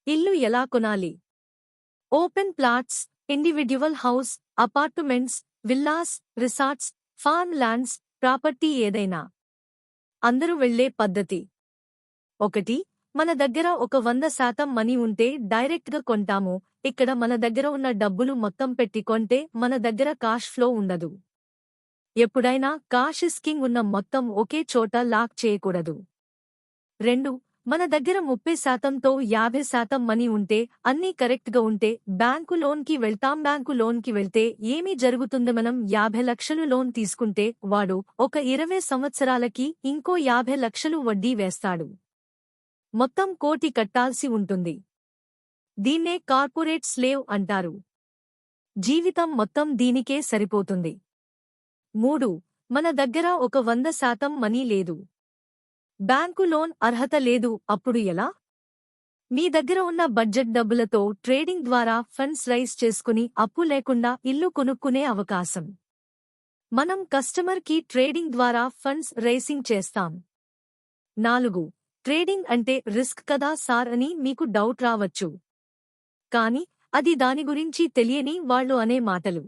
ఇల్లు ఎలా కొనాలి? Open plots, individual house, apartments, villas, resorts, farm lands, property ఏదైనా. అందరూ వెళ్లే పద్ధతి. 1. మన దగ్గర ఒక 100% మనీ ఉంటే డైరెక్ట్గా కొంటాము. ఇక్కడ మన దగ్గర ఉన్న డబ్బులు మొత్తం పెట్టి కొంటే మన దగ్గర కాష్ ఫ్లో ఉండదు. ఎప్పుడైనా కాష్ ఇస్ కింగ్ ఉన్న మొత్తం ఒకే చోట లాక్ చేయకూడదు. 2. మన దగ్గర 30%తో 50% మనీ ఉంటే, అన్నీ కరెక్ట్గా ఉంటే బ్యాంకు లోన్కి వెళ్తాం. బ్యాంకు లోన్కి వెళ్తే ఏమి జరుగుతుంది? మనం 50 లక్షలు లోన్ తీసుకుంటే వాడు ఒక 20 సంవత్సరాలకి ఇంకో 50 లక్షలు వడ్డీ వేస్తాడు. మొత్తం 1 కోటి కట్టాల్సి ఉంటుంది. దీన్నే కార్పొరేట్ స్లేవ్ అంటారు. జీవితం మొత్తం దీనికే సరిపోతుంది. 3. మన దగ్గర ఒక 100% మనీ లేదు. బ్యాంకు లోన్ అర్హత లేదు. అప్పుడు ఎలా? మీ దగ్గర ఉన్న బడ్జెట్ డబ్బులతో ట్రేడింగ్ ద్వారా ఫండ్స్ రైజ్ చేసుకుని అప్పు లేకుండా ఇల్లు కొనుక్కునే అవకాశం. మనం కస్టమర్కి ట్రేడింగ్ ద్వారా ఫండ్స్ రైసింగ్ చేస్తాం. 4. ట్రేడింగ్ అంటే రిస్క్ కదా సార్ అని మీకు డౌట్ రావచ్చు. కానీ అది దాని గురించి తెలియని వాళ్ళు అనే మాటలు.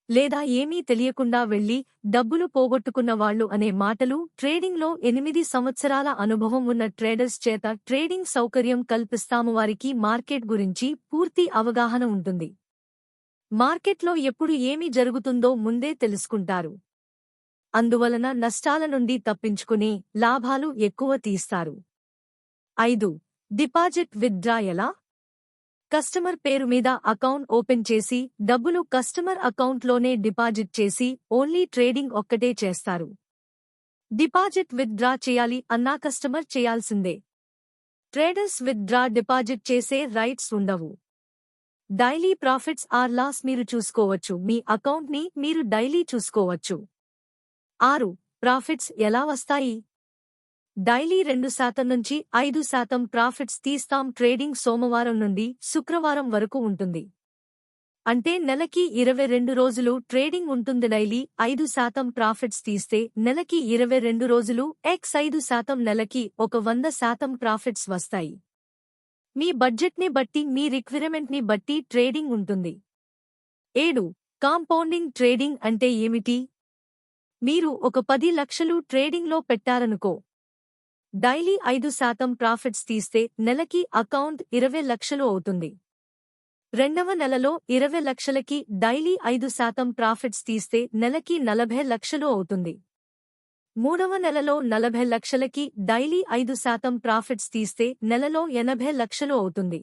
లేదా ఏమీ తెలియకుండా వెళ్లి డబ్బులు పోగొట్టుకున్న వాళ్లు అనే మాటలు. ట్రేడింగ్లో 8 సంవత్సరాల అనుభవం ఉన్న ట్రేడర్స్ చేత ట్రేడింగ్ సౌకర్యం కల్పిస్తాము. వారికి మార్కెట్ గురించి పూర్తి అవగాహన ఉంటుంది. మార్కెట్లో ఎప్పుడు ఏమి జరుగుతుందో ముందే తెలుసుకుంటారు. అందువలన నష్టాల నుండి తప్పించుకుని లాభాలు ఎక్కువ తీస్తారు. 5. డిపాజిట్ విత్డ్రా ఎలా? కస్టమర్ పేరు మీద అకౌంట్ ఓపెన్ చేసి డబ్బులు కస్టమర్ అకౌంట్లోనే డిపాజిట్ చేసి ఓన్లీ ట్రేడింగ్ ఒక్కటే చేస్తారు. డిపాజిట్ విత్డ్రా చేయాలి అన్నా కస్టమర్ చేయాల్సిందే. ట్రేడర్స్ విత్డ్రా డిపాజిట్ చేసే రైట్స్ ఉండవు. డైలీ ప్రాఫిట్స్ ఆర్ లాస్ మీరు చూసుకోవచ్చు. మీ అకౌంట్ని మీరు డైలీ చూసుకోవచ్చు. 6. ప్రాఫిట్స్ ఎలా వస్తాయి? డైలీ 2% నుంచి 5% ప్రాఫిట్స్ తీస్తాం. ట్రేడింగ్ సోమవారం నుండి శుక్రవారం వరకు ఉంటుంది. అంటే నెలకి 22 రోజులు ట్రేడింగ్ ఉంటుంది. డైలీ 5% ప్రాఫిట్స్ తీస్తే నెలకి 22 రోజులు x 5% నెలకి ఒక 100% ప్రాఫిట్స్ వస్తాయి. మీ బడ్జెట్ని బట్టి మీ రిక్వైర్మెంట్ని బట్టి ట్రేడింగ్ ఉంటుంది. 7. కాంపౌండింగ్ ట్రేడింగ్ అంటే ఏమిటి? మీరు ఒక 10 లక్షలు ట్రేడింగ్లో పెట్టారనుకో. డైలీ 5% ప్రాఫిట్స్ తీస్తే నెలకి అకౌంట్ 20 లక్షలు అవుతుంది. రెండవ నెలలో 20 లక్షలకి డైలీ 5% ప్రాఫిట్స్ తీస్తే నెలకి 40 లక్షలు అవుతుంది. మూడవ నెలలో 40 లక్షలకి డైలీ 5% ప్రాఫిట్స్ తీస్తే నెలలో 80 లక్షలు అవుతుంది.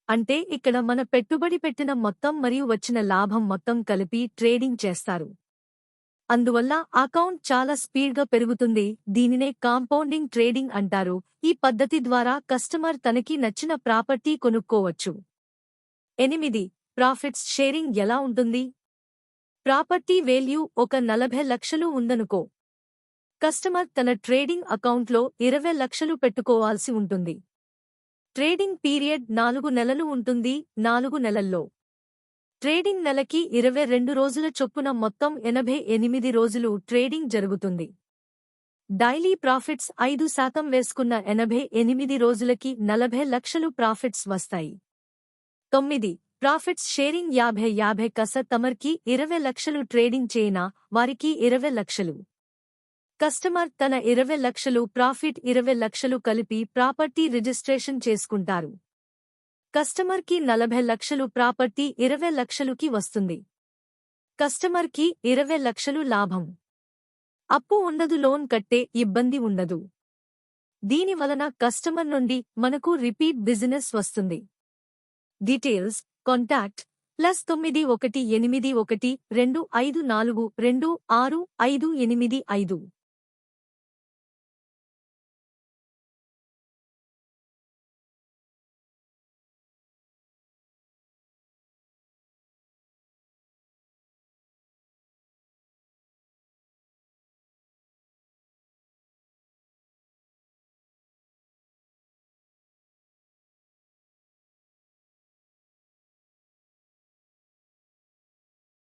అంటే ఇక్కడ మన పెట్టుబడి పెట్టిన మొత్తం మరియు వచ్చిన లాభం మొత్తం కలిపి ట్రేడింగ్ చేస్తారు. అందువల్ల అకౌంట్ చాలా స్పీడ్గా పెరుగుతుంది. దీనినే కాంపౌండింగ్ ట్రేడింగ్ అంటారు. ఈ పద్ధతి ద్వారా కస్టమర్ తనకి నచ్చిన ప్రాపర్టీ కొనుక్కోవచ్చు. 8. ప్రాఫిట్స్ షేరింగ్ ఎలా ఉంటుంది? ప్రాపర్టీ వేల్యూ ఒక 40 లక్షలు ఉందనుకో. కస్టమర్ తన ట్రేడింగ్ అకౌంట్లో 20 లక్షలు పెట్టుకోవాల్సి ఉంటుంది. ట్రేడింగ్ పీరియడ్ 4 నెలలు ఉంటుంది. 4 నెలల్లో ట్రేడింగ్ నెలకి 22 రోజుల చొప్పున మొత్తం 88 రోజులు ట్రేడింగ్ జరుగుతుంది. డైలీ ప్రాఫిట్స్ 5% వేసుకున్న 88 రోజులకి 40 లక్షలు ప్రాఫిట్స్ వస్తాయి. 9. ప్రాఫిట్స్ షేరింగ్ 50-50 కస్టమర్కి 20 లక్షలు ట్రేడింగ్ చేయనా వారికి 20 లక్షలు. కస్టమర్ తన 20 లక్షలు ప్రాఫిట్ 20 లక్షలు కలిపి ప్రాపర్టీ రిజిస్ట్రేషన్ చేసుకుంటారు. కస్టమర్కి 40 లక్షలు ప్రాపర్టీ 20 లక్షలుకి వస్తుంది. కస్టమర్కి 20 లక్షలు లాభం. అప్పు ఉండదు. లోన్ కట్టే ఇబ్బంది ఉండదు. దీని వలన కస్టమర్ నుండి మనకు రిపీట్ బిజినెస్ వస్తుంది. Details contact +91812542652585